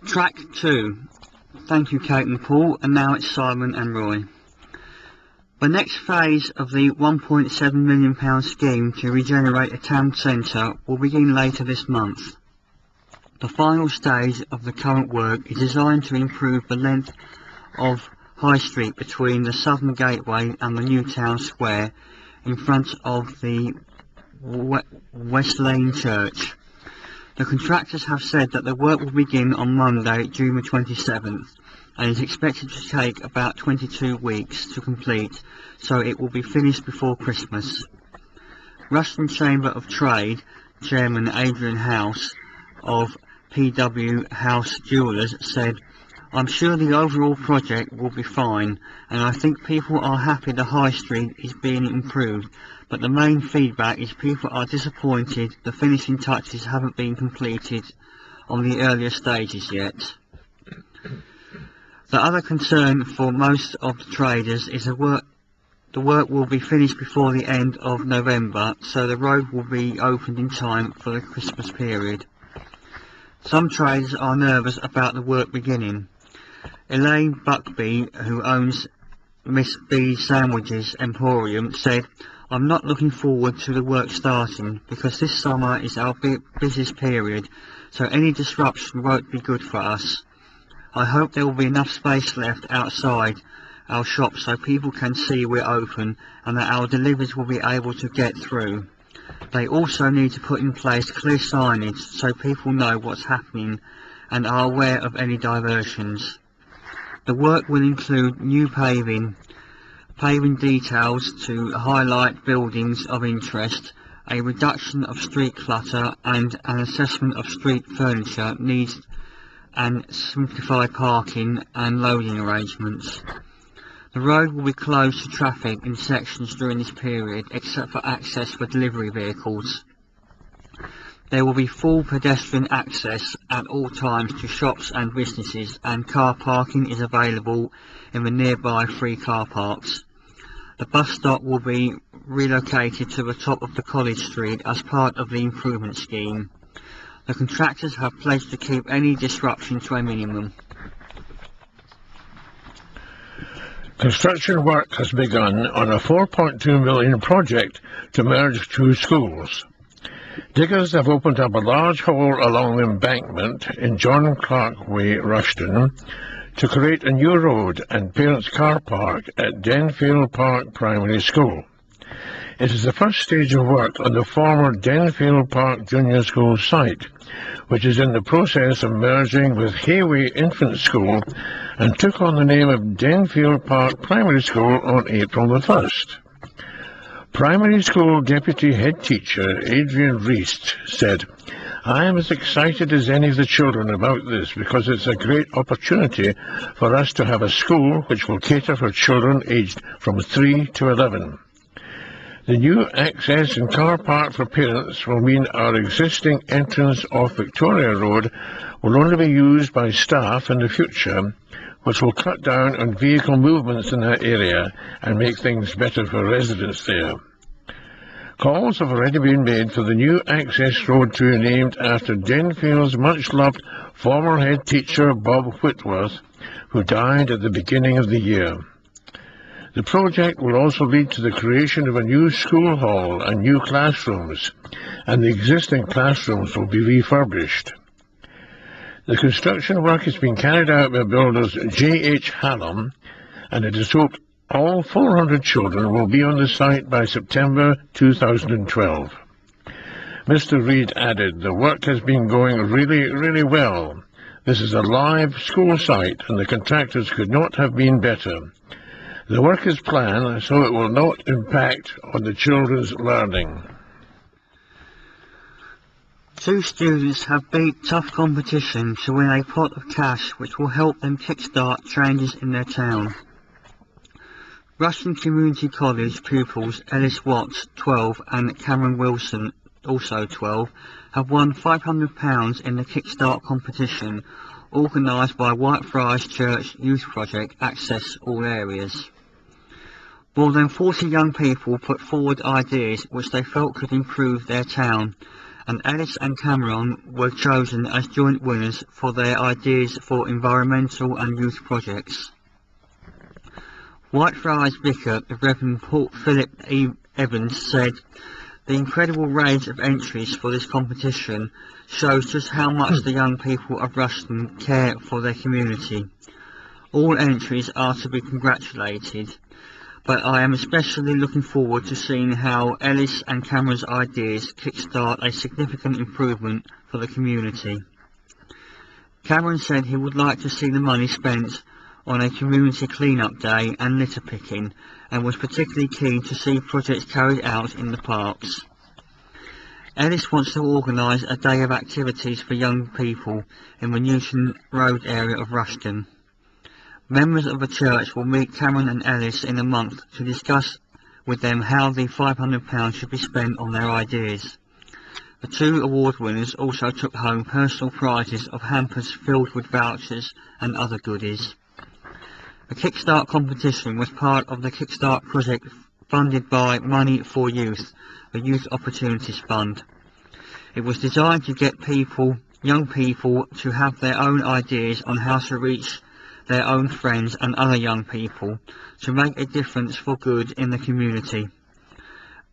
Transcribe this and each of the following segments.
Track 2. Thank you, Kate and Paul, and now it's Simon and Roy. The next phase of the £1.7 million scheme to regenerate a town centre will begin later this month. The final stage of the current work is designed to improve the length of High Street between the Southern Gateway and the new town square in front of the West Lane Church. The contractors have said that the work will begin on Monday, June the 27th, and is expected to take about 22 weeks to complete, so it will be finished before Christmas. Ruston Chamber of Trade Chairman Adrian House of PW House Jewellers said, "I'm sure the overall project will be fine, and I think people are happy the High Street is being improved, but the main feedback is people are disappointed the finishing touches haven't been completed on the earlier stages yet." The other concern for most of the traders is the work will be finished before the end of November, so the road will be opened in time for the Christmas period. Some traders are nervous about the work beginning. Elaine Buckby, who owns Miss B's Sandwiches Emporium, said, "I'm not looking forward to the work starting because this summer is our busiest period, so any disruption won't be good for us. I hope there will be enough space left outside our shop so people can see we're open and that our deliveries will be able to get through. They also need to put in place clear signage so people know what's happening and are aware of any diversions. The work will include new paving details to highlight buildings of interest, a reduction of street clutter and an assessment of street furniture needs and simplified parking and loading arrangements. The road will be closed to traffic in sections during this period, except for access for delivery vehicles. There will be full pedestrian access at all times to shops and businesses, and car parking is available in the nearby free car parks. The bus stop will be relocated to the top of the College Street as part of the improvement scheme. The contractors have pledged to keep any disruption to a minimum." Construction work has begun on a £4.2 million project to merge two schools. Diggers have opened up a large hole along the embankment in John Clark Way, Rushton, to create a new road and parents' car park at Denfield Park Primary School. It is the first stage of work on the former Denfield Park Junior School site, which is in the process of merging with Hayway Infant School and took on the name of Denfield Park Primary School on April the 1st. Primary School Deputy Head Teacher Adrian Reist said, "I am as excited as any of the children about this because it's a great opportunity for us to have a school which will cater for children aged from 3 to 11. The new access and car park for parents will mean our existing entrance off Victoria Road will only be used by staff in the future, which will cut down on vehicle movements in that area and make things better for residents there. Calls have already been made for the new access road to be named after Denfield's much-loved former head teacher Bob Whitworth, who died at the beginning of the year. The project will also lead to the creation of a new school hall and new classrooms, and the existing classrooms will be refurbished. The construction work is being carried out by builders J.H. Hallam, and it is hoped all 400 children will be on the site by September 2012. Mr. Reid added, "The work has been going really well. This is a live school site, and the contractors could not have been better. The work is planned so it will not impact on the children's learning." Two students have beat tough competition to win a pot of cash which will help them kickstart changes in their town. Rushton Community College pupils Ellis Watts, 12, and Cameron Wilson, also 12, have won £500 in the Kickstart competition organised by Whitefriars Church Youth Project Access All Areas. More than 40 young people put forward ideas which they felt could improve their town, and Ellis and Cameron were chosen as joint winners for their ideas for environmental and youth projects. Whitefriars Vicar, the Reverend Paul Philip E. Evans, said, "The incredible range of entries for this competition shows just how much the young people of Rushden care for their community. All entries are to be congratulated, but I am especially looking forward to seeing how Ellis and Cameron's ideas kickstart a significant improvement for the community." Cameron said he would like to see the money spent on a community clean-up day and litter picking, and was particularly keen to see projects carried out in the parks. Ellis wants to organise a day of activities for young people in the Newton Road area of Rushden. Members of the church will meet Cameron and Ellis in a month to discuss with them how the £500 should be spent on their ideas. The two award winners also took home personal prizes of hampers filled with vouchers and other goodies. The Kickstart competition was part of the Kickstart project funded by Money for Youth, the Youth Opportunities Fund. It was designed to get young people to have their own ideas on how to reach their own friends and other young people to make a difference for good in the community.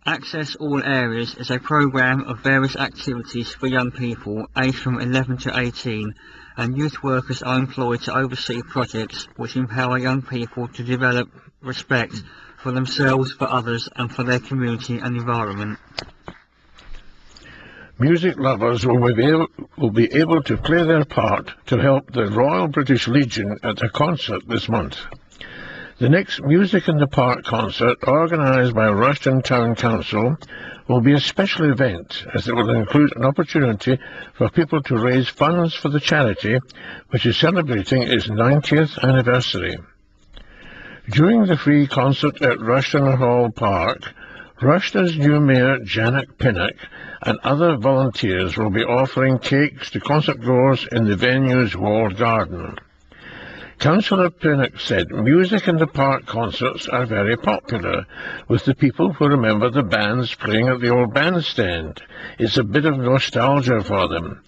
Access All Areas is a programme of various activities for young people aged from 11 to 18, and youth workers are employed to oversee projects which empower young people to develop respect for themselves, for others, and for their community and environment. Music lovers will be able to play their part to help the Royal British Legion at a concert this month. The next Music in the Park concert, organised by Rushden Town Council, will be a special event, as it will include an opportunity for people to raise funds for the charity, which is celebrating its 90th anniversary. During the free concert at Rushden Hall Park, Rushden's new Mayor Janet Pinnock and other volunteers will be offering cakes to concert goers in the venue's walled garden. Councillor Pinnock said Music in the Park concerts are very popular with the people who remember the bands playing at the old bandstand. It's a bit of nostalgia for them,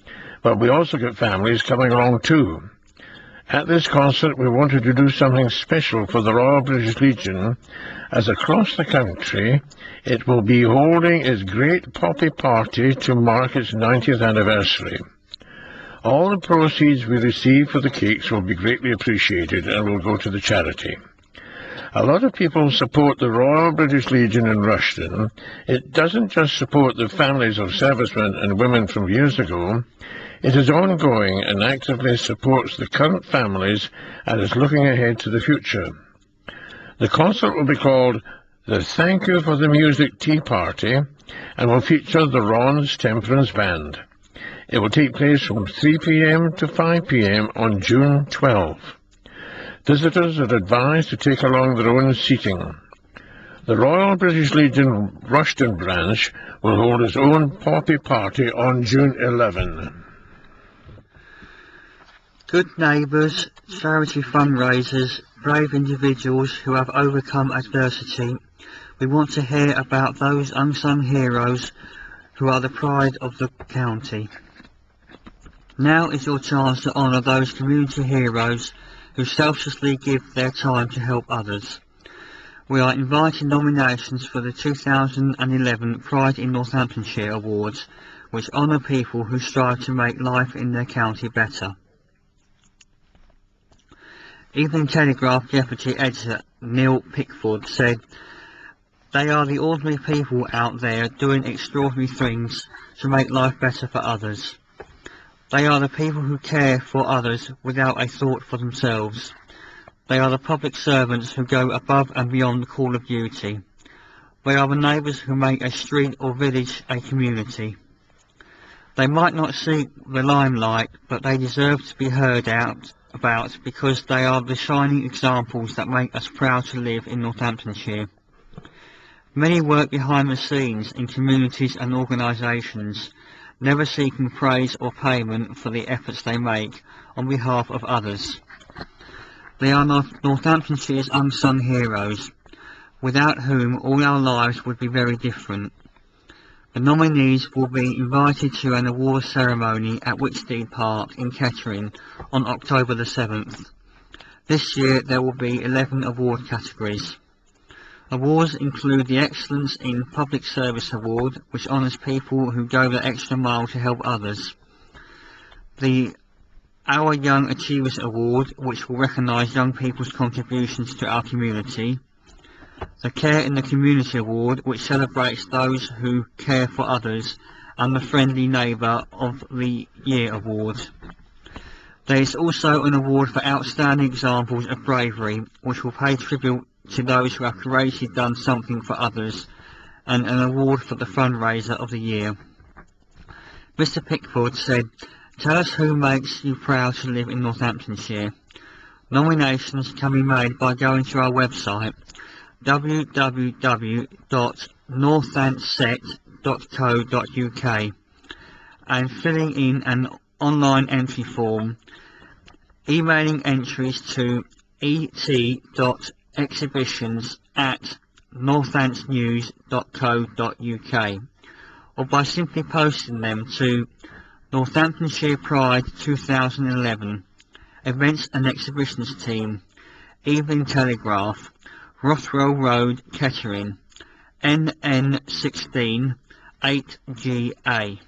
but we also get families coming along too. At this concert we wanted to do something special for the Royal British Legion, as across the country it will be holding its great poppy party to mark its 90th anniversary. All the proceeds we receive for the cakes will be greatly appreciated and will go to the charity. A lot of people support the Royal British Legion in Rushden. It doesn't just support the families of servicemen and women from years ago. It is ongoing and actively supports the current families and is looking ahead to the future. The concert will be called the Thank You for the Music Tea Party and will feature the Ron's Temperance Band. It will take place from 3 p.m. to 5 p.m. on June 12. Visitors are advised to take along their own seating. The Royal British Legion Rushden branch will hold its own poppy party on June 11. Good neighbours, charity fundraisers, brave individuals who have overcome adversity. We want to hear about those unsung heroes who are the pride of the county. Now is your chance to honour those community heroes who selflessly give their time to help others. We are inviting nominations for the 2011 Pride in Northamptonshire Awards, which honour people who strive to make life in their county better. Evening Telegraph Deputy Editor Neil Pickford said, "They are the ordinary people out there doing extraordinary things to make life better for others. They are the people who care for others without a thought for themselves. They are the public servants who go above and beyond the call of duty. They are the neighbours who make a street or village a community. They might not seek the limelight, but they deserve to be heard about because they are the shining examples that make us proud to live in Northamptonshire. Many work behind the scenes in communities and organisations, never seeking praise or payment for the efforts they make on behalf of others. They are Northamptonshire's unsung heroes, without whom all our lives would be very different. The nominees will be invited to an awards ceremony at Whitstead Park in Kettering on October the 7th. This year there will be 11 award categories. Awards include the Excellence in Public Service Award, which honours people who go the extra mile to help others. The Our Young Achievers Award, which will recognise young people's contributions to our community. The Care in the Community Award, which celebrates those who care for others, and the Friendly Neighbour of the Year Award. There is also an award for outstanding examples of bravery, which will pay tribute to those who have courageously done something for others, and an award for the fundraiser of the year. Mr. Pickford said, "Tell us who makes you proud to live in Northamptonshire." Nominations can be made by going to our website www.northampset.co.uk and filling in an online entry form, emailing entries to et.exhibitions@northamptonnews.co.uk, or by simply posting them to Northamptonshire Pride 2011, Events and Exhibitions Team, Evening Telegraph, Rothwell Road, Kettering, NN16 8GA.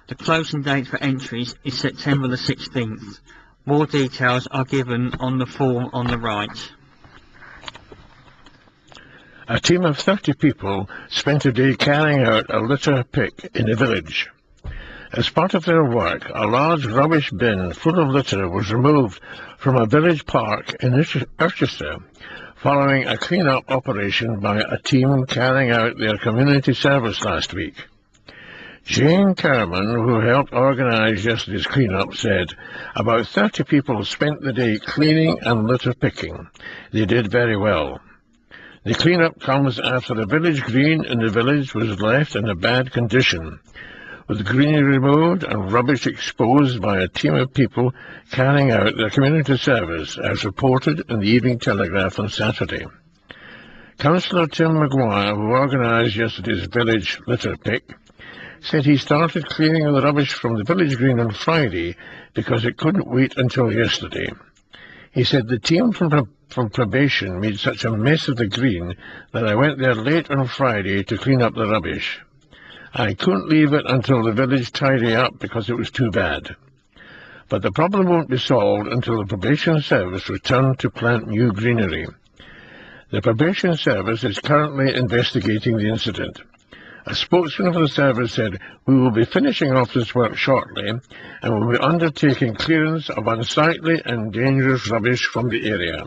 The closing date for entries is September the 16th. More details are given on the form on the right. A team of 30 people spent a day carrying out a litter pick in a village. As part of their work, a large rubbish bin full of litter was removed from a village park in Urchester, following a clean-up operation by a team carrying out their community service last week. Jane Kerman, who helped organise yesterday's clean-up, said, "About 30 people spent the day cleaning and litter picking. They did very well." The clean-up comes after the village green in the village was left in a bad condition, with greenery removed and rubbish exposed by a team of people carrying out their community service, as reported in the Evening Telegraph on Saturday. Councillor Tim Maguire, who organised yesterday's village litter pick, said he started clearing the rubbish from the village green on Friday because it couldn't wait until yesterday. He said, "The team from probation made such a mess of the green that I went there late on Friday to clean up the rubbish. I couldn't leave it until the village tidy up because it was too bad. But the problem won't be solved until the probation service return to plant new greenery. The probation service is currently investigating the incident." A spokesman for the service said, "We will be finishing off this work shortly and will be undertaking clearance of unsightly and dangerous rubbish from the area."